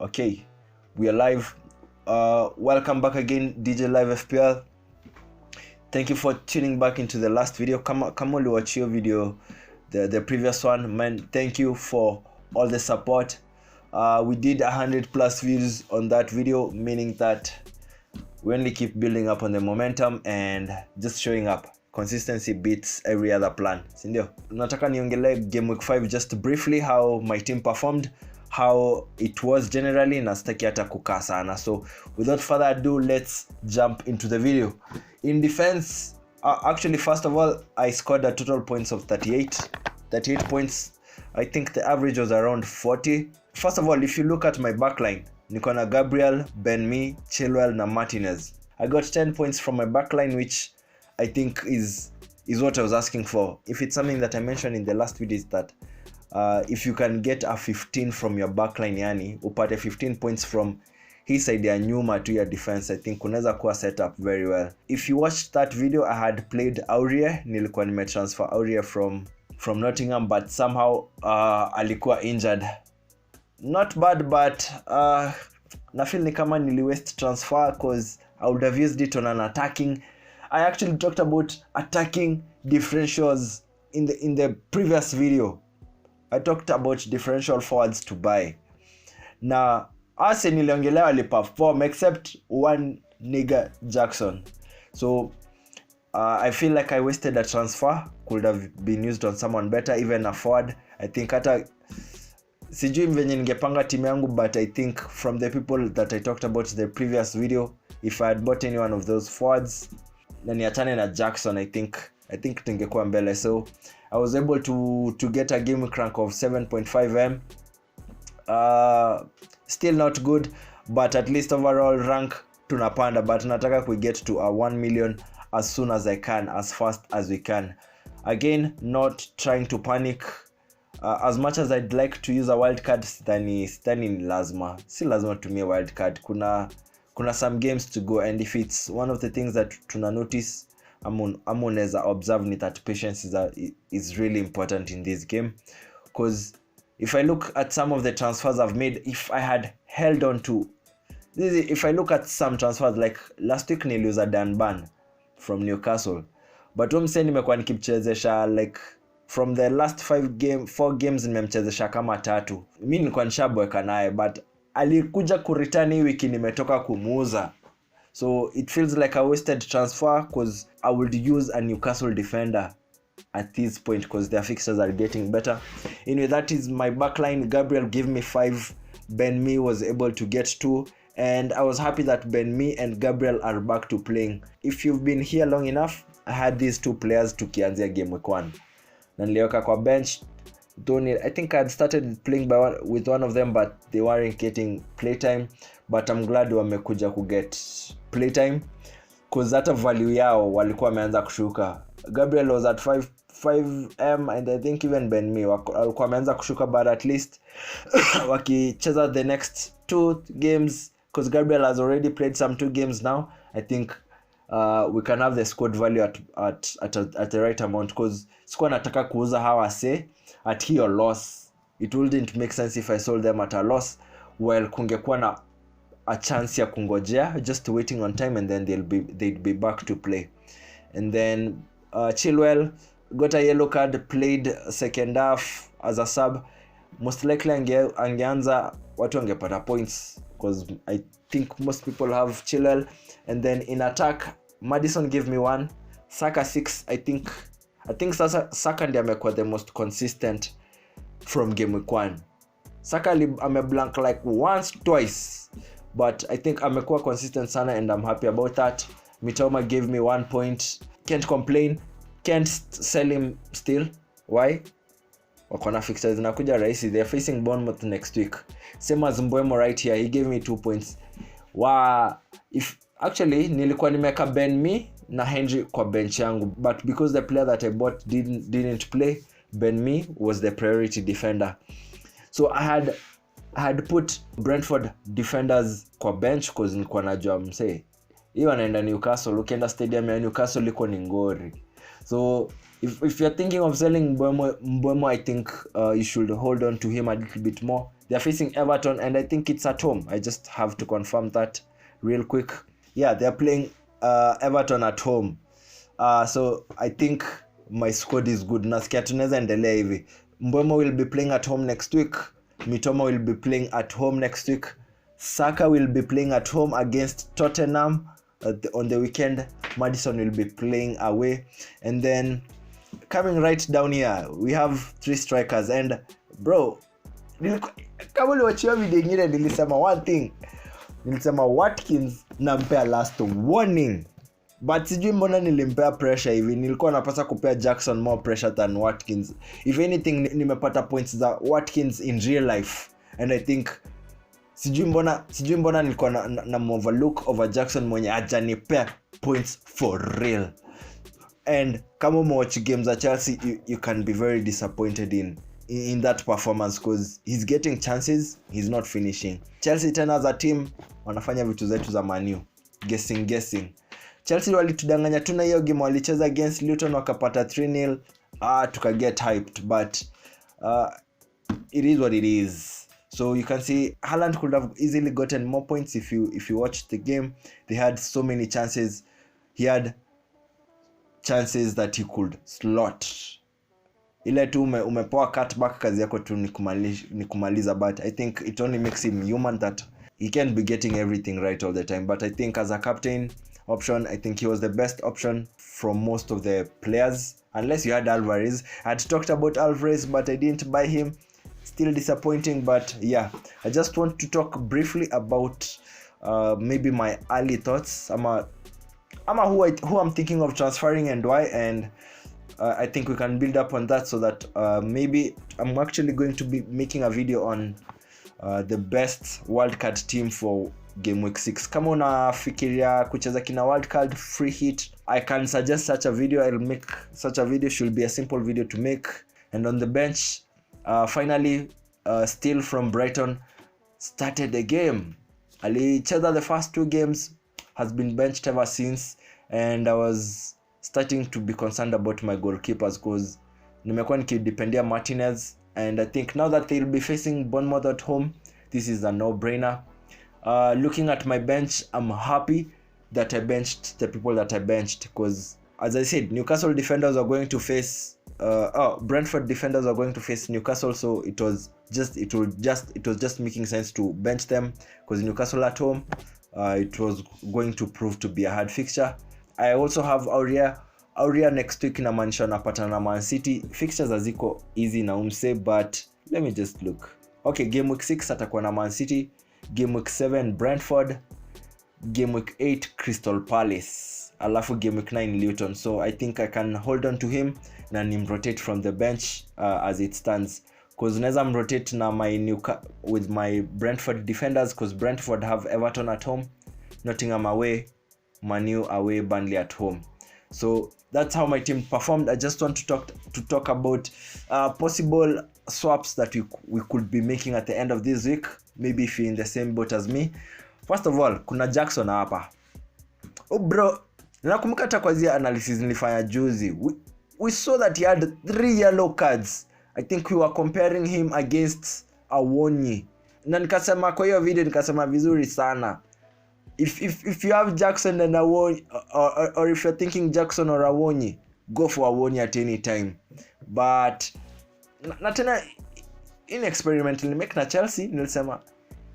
Okay, we are live. Welcome back again, DJ Live FPL. Thank you for tuning back into the last video. Come on, watch your video, the previous one. Man, thank you for all the support. We did 100+ views on that video, meaning that we only keep building up on the momentum and just showing up. Consistency beats every other plan. Sindio? Nataka niongele game week 5 just briefly, how my team performed, how it was generally, na sitaki hata kukaa sana. So without further ado, let's jump into the video. In defense, actually first of all, I scored a total points of 38 points. I think the average was around 40. First of all, if you look at my backline, niko na Gabriel, Ben-Mee, Chilwell na Martinez. I got 10 points from my backline, which I think is what I was asking for. If it's something that I mentioned in the last video, is that if you can get a 15 from your backline, yani upate 15 points from his side ya nyuma to your defense, I think unaweza kuwa set up very well. If you watched that video, I had played Aurier. Nilikuwa nimetransfer Aurier from Nottingham, but somehow alikuwa injured. Not bad, but na feel ni kama nili waste transfer because I would have used it on an attacking. I actually talked about attacking differentials in the previous video. I talked about differential forwards to buy. Now, Arsenal niliongelea waliperform except one nigga Jackson. So I feel like I wasted a transfer. Could have been used on someone better, even a forward. I think hata sijui venye ningepanga timu yangu, but I think from the people that I talked about in the previous video, if I had bought any one of those forwards na niachane na Jackson, I think tungekuwa mbele. So I was able to get a game rank of 7.5M. Still not good, but at least overall rank tunapanda, but nataka we get to a 1 million as soon as I can, as fast as we can. Again, not trying to panic. As much as I'd like to use a wild card, stani ni lazima. Si lazima tumie wild card. Kuna some games to go, and if it's one of the things that tuna notice, amuneza observe ni that patience is really important in this game. Because if I look at some of the transfers I've made, if I had held on to this, if I look at some transfers, like last week niliuza Dan Ban from Newcastle, but umse nimekuwa nikimchezesha like from the last 4 games nimemchezesha kama 3. Mimi nilikuwa nishabweka naye, but alikuja kureturn hii wiki nimetoka kumuuza. So it feels like a wasted transfer because I would use a Newcastle defender at this point because their fixtures are getting better. Anyway, that is my backline. Gabriel gave me 5. Ben-Mee was able to get 2. And I was happy that Ben-Mee and Gabriel are back to playing. If you've been here long enough, I had these 2 players tukianzia game week 1. Na niliweka kwa bench. I think I had started playing with one of them, but they weren't getting playtime. But I'm glad wamekuja kuget playtime because that value yao walikuwa wameanza kushuka. Gabriel was at 5M, and I think even Ben-Mee walikuwa wameanza kushuka, but at least wakicheza the next 2 games, because Gabriel has already played some 2 games now. I think we can have the squad value at the right amount, because sikuwa nataka kuuza hawa say at hiyo loss. It wouldn't make sense if I sold them at a loss, while kungekuwa na a chance ya kungojea, just waiting on time, and then they'd be back to play. And then Chilwell got a yellow card, played second half as a sub. Most likely angeanza watu wangepata points, because I think most people have Chilwell. And then in attack, Madison gave me 1, Saka 6. I think Saka ndiye amekuwa the most consistent from game week 1. Saka ameblank like once, twice, but I think amekuwa consistent sana, and I'm happy about that. Mitoma gave me 1 point. Can't complain. Can't sell him still. Why? Wakona fixtures zinakuja rahisi. They're facing Bournemouth next week. Same as Mbeumo right here. He gave me 2 points. If actually nilikuwa nimeka Ben-Mee na Henry kwa bench yangu, but because the player that I bought didn't play, Ben-Mee was the priority defender. So I had put Brentford defenders kwa bench because nilikuwa najua msee hiyo anaenda Newcastle. Ukienda stadium ya Newcastle liko ni ngori. So if you're thinking of selling Mbeumo, I think you should hold on to him a little bit more. They're facing Everton, and I think it's at home. I just have to confirm that real quick. Yeah, they're playing Everton at home. So I think my squad is good. Nasikia tunaweza endelea hivi. Mbeumo will be playing at home next week. Mitoma will be playing at home next week. Saka will be playing at home against Tottenham on the weekend. Maddison will be playing away. And then coming right down here, we have 3 strikers. And bro, kama uliwachia video nyingine nilisema one thing. Nilisema Watkins nampea last warning. But sijui mbona nilimpea pressure hivi. Nilikuwa napasa kupea Jackson more pressure than Watkins. If anything, nimepata points za Watkins in real life. And I think sijui mbona nilikuwa na overlook over Jackson mwenye hajanipea points for real. And kama umewatch games za Chelsea, you can be very disappointed in that performance because he's getting chances, he's not finishing. Chelsea tena as a team wanafanya vitu zetu za Man U. Guessing. Chelsea walitudanganya tu na hiyo game walicheza against Luton wakapata 3-0. Tukaget hyped, but it is what it is. So you can see Haaland could have easily gotten more points if you watched the game. They had so many chances. He had chances that he could slot. Ile tu umepoa cutback, kazi yako tu ni kumaliza, but I think it only makes him human that he can't be getting everything right all the time. But I think as a captain option, I think he was the best option from most of the players, unless you had Alvarez. I had talked about Alvarez, but I didn't buy him. Still disappointing, but yeah, I just want to talk briefly about maybe my early thoughts. Who I'm thinking of transferring and why, and I think we can build up on that so that maybe I'm actually going to be making a video on the best wildcard team for game week 6. Kama unafikiria kucheza kina wildcard free hit, I can suggest such a video. I'll make such a video. Should be a simple video to make. And on the bench, finally, still from Brighton, started the game. Alicheza the first 2 games, has been benched ever since, and I was starting to be concerned about my goalkeepers because nimekuwa nikidependia Martinez, and I think now that they'll be facing Bournemouth at home, this is a no-brainer. Looking at my bench, I'm happy that I benched the people that I benched because, as I said, Newcastle defenders are going to face Brentford defenders are going to face Newcastle, so it was just making sense to bench them because Newcastle at home, it was going to prove to be a hard fixture. I also have Aurea next week inamaanisha napatana na Man City. Fixtures haziko easy na umse, but let me just look. Okay, game week 6 atakuwa na Man City, game week 7 Brentford, game week 8 Crystal Palace, alafu game week 9 Luton. So I think I can hold on to him na rotate from the bench as it stands, because unaweza rotate na with my Brentford defenders, because Brentford have Everton at home, Nottingham away, Man U away, Burnley at home. So that's how my team performed. I just want to talk about possible swaps that we could be making at the end of this week, maybe if you're in the same boat as me. First of all, kuna Jackson hapa. Oh bro, nakumbuka hata kwa zile analysis nilifanya juzi. We saw that he had 3 yellow cards. I think we were comparing him against Awonyi. Na nikasema kwa hiyo video nikasema vizuri sana. If you have Jackson and Awonyi, or if you're thinking Jackson or Awonyi, go for Awonyi at any time. But na tena in experiment nilimake na Chelsea, nilisema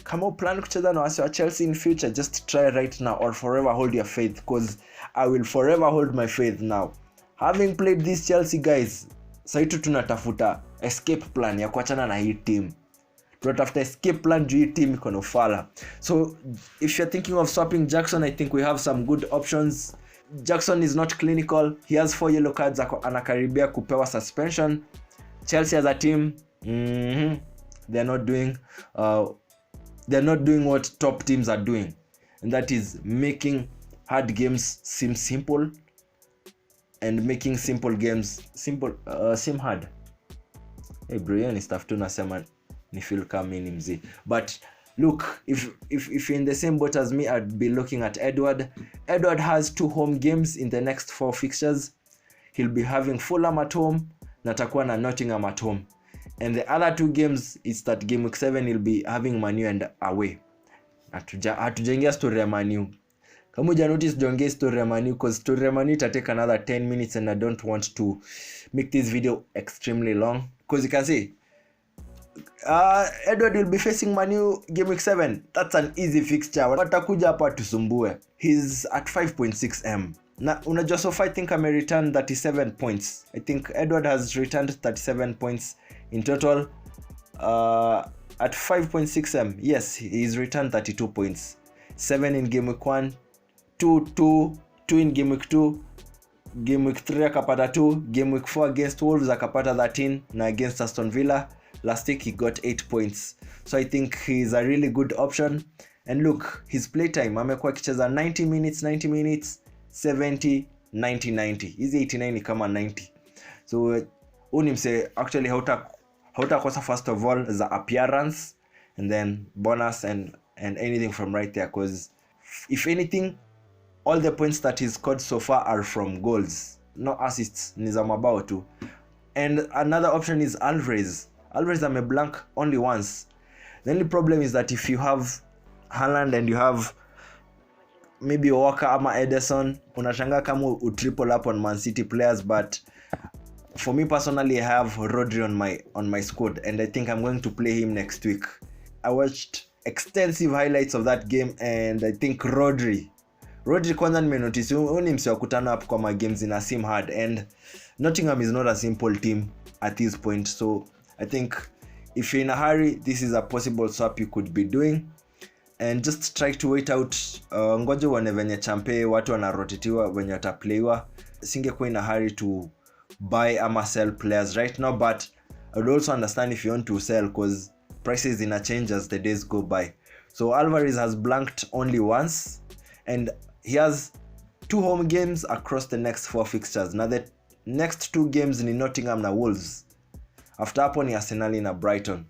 kama plan kucheza na wasi wa Chelsea in future, just try right now or forever hold your faith, because I will forever hold my faith now. Having played these Chelsea guys, saitu tunatafuta escape plan ya kuachana na hii team. Tunatafuta escape plan juu hii team iko na ufala. So if you're thinking of swapping Jackson, I think we have some good options. Jackson is not clinical. He has 4 yellow cards, anakaribia kupewa suspension. Chelsea as a team, they're not doing what top teams are doing, and that is making hard games seem simple and making simple games seem hard. Hey bro, yani stuff tu nasema ni feel kama ni mzee. But look, if you're in the same boat as me, I'd be looking at Edward. Edward has 2 home games in the next 4 fixtures. He'll be having Fulham at home, na atakuwa na Nottingham at home. And the other 2 games, it's that game week 7 will be having Manu and away. Hatujaingia story ya Manu. Kama uja notice jonge story ya Manu, because story ya Manu ita take another 10 minutes and I don't want to make this video extremely long. Because you can see, Edward will be facing Manu game week 7. That's an easy fixture. Watakuja hapa tusumbue. He's at 5.6M. Na unajua so far I think I returned 37 points. I think Edward has returned 37 points in total. At 5.6M, yes, he's returned 32 points. 7 in game week 1, 2 in game week 2, game week 3 akapata 2, game week 4 against Wolves akapata 13, na against Aston Villa last week he got 8 points. So I think he's a really good option. And look, his playtime amekuwa akicheza 90 minutes, 70, 90. Hizi 89 ni kama 90. So unimse actually hautakosa first of all the appearance, and then bonus and anything from right there, because if anything, all the points that he's scored so far are from goals, no assists, ni za mabao tu. And another option is Alvarez ame blank only once. The only problem is that if you have Haaland and you have maybe Walker ama Ederson, unashanga kama utriple up on Man City players. But for me personally, I have Rodri on my squad, and I think I'm going to play him next week. I watched extensive highlights of that game, and I think Rodri kwanza nimenotice ni msi wa kutana up kwa games in a sim hard, and Nottingham is not a simple team at this point. So I think if you're in a hurry, this is a possible swap you could be doing, and just try to wait out. Ngoje wane venye champe watu wanarotetiwa wenye wataplaywa. Singekuwa in a hurry to buy ama sell players right now, but I would also understand if you want to sell, because prices in a change as the days go by. So Alvarez has blanked only once, and he has 2 home games across the next 4 fixtures. Now the next 2 games ni Nottingham na Wolves. After hapo ni Arsenal na Brighton.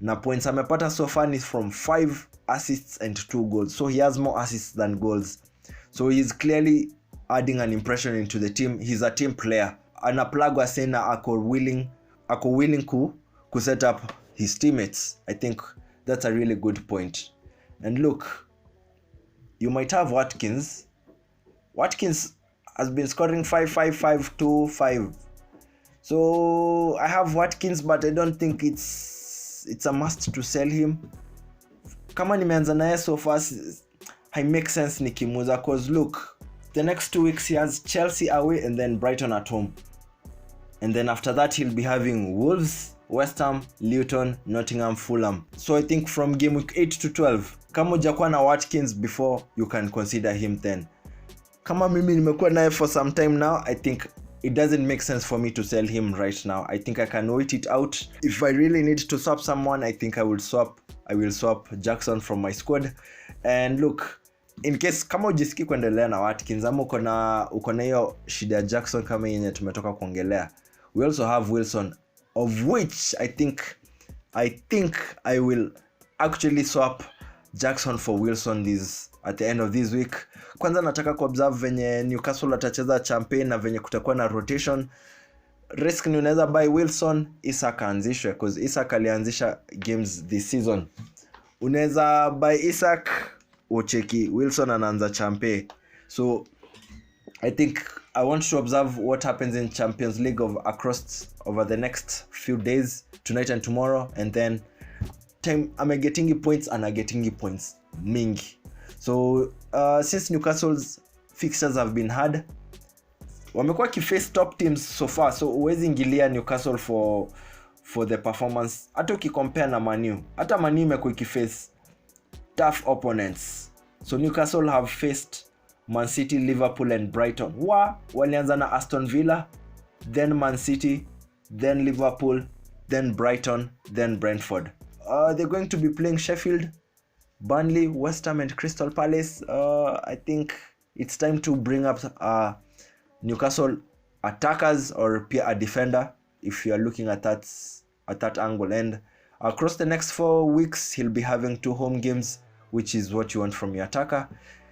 Na points amepata so far is from 5 assists and 2 goals. So he has more assists than goals. So he's clearly adding an impression into the team. He's a team player. Ana plagwa sena ako willing ku set up his teammates. I think that's a really good point. And look, you might have Watkins has been scoring 5. So I have Watkins, but I don't think it's a must to sell him. Kama nimeanza naye so fast, I make sense nikimuza, cause look, the next 2 weeks he has Chelsea away and then Brighton at home. And then after that he'll be having Wolves, West Ham, Luton, Nottingham, Fulham. So I think from game week 8 to 12, kama hujakuwa na Watkins before, you can consider him then. Kama mimi nimekuwa naye for some time now, I think it doesn't make sense for me to sell him right now. I think I can wait it out. If I really need to swap someone, I think I will swap Jackson from my squad. And look, in case kama ujisiki kuendelea na Watkins ama uko na hiyo shida Jackson kama yenye tumetoka kuongelea, we also have Wilson, of which I think I will actually swap Jackson for Wilson at the end of this week. Kwanza nataka kuobserve venye Newcastle atacheza champagne na venye kutakuwa na rotation. Risk ni unaweza buy Wilson, Isak anzishwe, because Isak alianzisha games this season. Unaweza buy Isak, ucheki Wilson anaanza champagne. So I think I want to observe what happens in Champions League over the next few days, tonight and tomorrow, and then time I'm getting points and I'm getting points mingi. So since Newcastle's fixtures have been hard, wamekuwa kiface top teams so far, so uwezi ingilia Newcastle for the performance. Hata ukicompare na Manu, hata Manu imekuwa kiface tough opponents. So Newcastle have faced Man City, Liverpool and Brighton. Walianza na Aston Villa, then Man City, then Liverpool, then Brighton, then Brentford. They're going to be playing Sheffield, Burnley, West Ham and Crystal Palace. I think it's time to bring up Newcastle attackers or a defender if you are looking at that angle. And across the next 4 weeks he'll be having 2 home games, which is what you want from your attacker.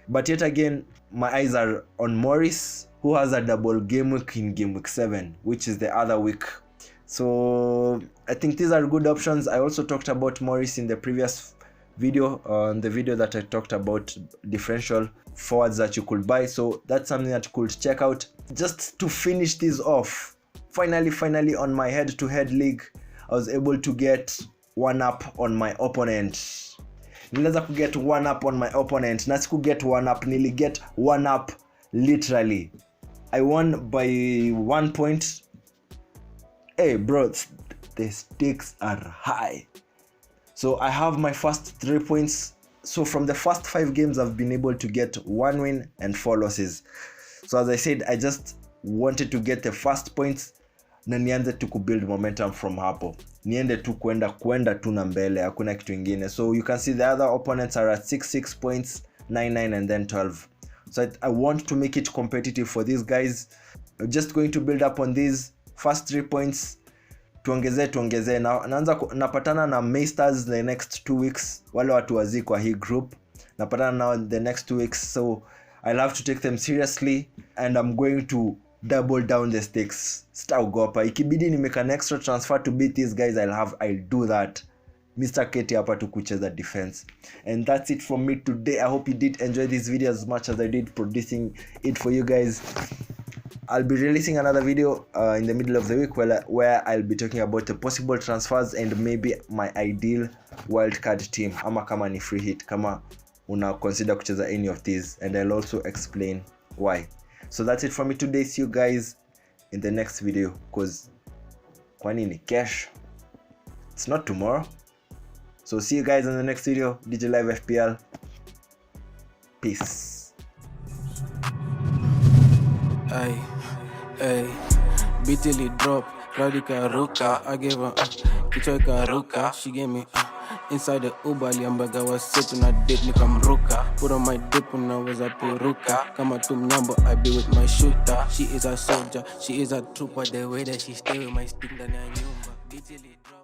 But yet again, my eyes are on Morris, who has a double game week in game week 7, which is the other week. So I think these are good options. I also talked about Morris in the previous video, the video that I talked about differential forwards that you could buy. So that's something that you could check out. Just to finish this off, finally on my head-to-head league, I was able to get one up on my opponent. Niliweza kuget one up on my opponent. Na siku get one up, niliget one up literally. I won by 1 point. Hey bro, the stakes are high. So I have my first 3 points. So from the first 5 games, I've been able to get 1 win and 4 losses. So as I said, I just wanted to get the first points na nianze tu kubuild momentum from hapo. Niende tu kwenda tu na mbele, hakuna kitu ingine. So you can see the other opponents are at 6 points, 9 and then 12. So I want to make it competitive for these guys. I'm just going to build up on these first 3 points. Tuongezee naanza napatana na Maesters the next 2 weeks. Wale watu wazi kwa hii group napatana nao the next 2 weeks, so I'll have to take them seriously and I'm going to double down the stakes. Sitaogopa, ikibidi ni make an extra transfer to beat these guys, I'll do that. Mr. Keti hapa tu kucheza defense. And that's it from me today. I hope you did enjoy this video as much as I did producing it for you guys. I'll be releasing another video in the middle of the week where I'll be talking about the possible transfers and maybe my ideal wildcard team, ama kama ni free hit, kama una consider kucheza any of these, and I'll also explain why. So that's it from me today. See you guys in the next video, cause kwa nini cash, it's not tomorrow. So see you guys in the next video. DJ Live FPL, peace. Ay, bitterly drop, Radika Ruka. I gave her Kichoika Ruka. She gave me inside the Uber, Liambaga was sitting a date, Nikamruka. Put on my dip when I was a Puruka. Kama Tumnyambo, I be with my shooter. She is a soldier, she is a trooper. The way that she stay with my stick, then I knew. Bitterly drop.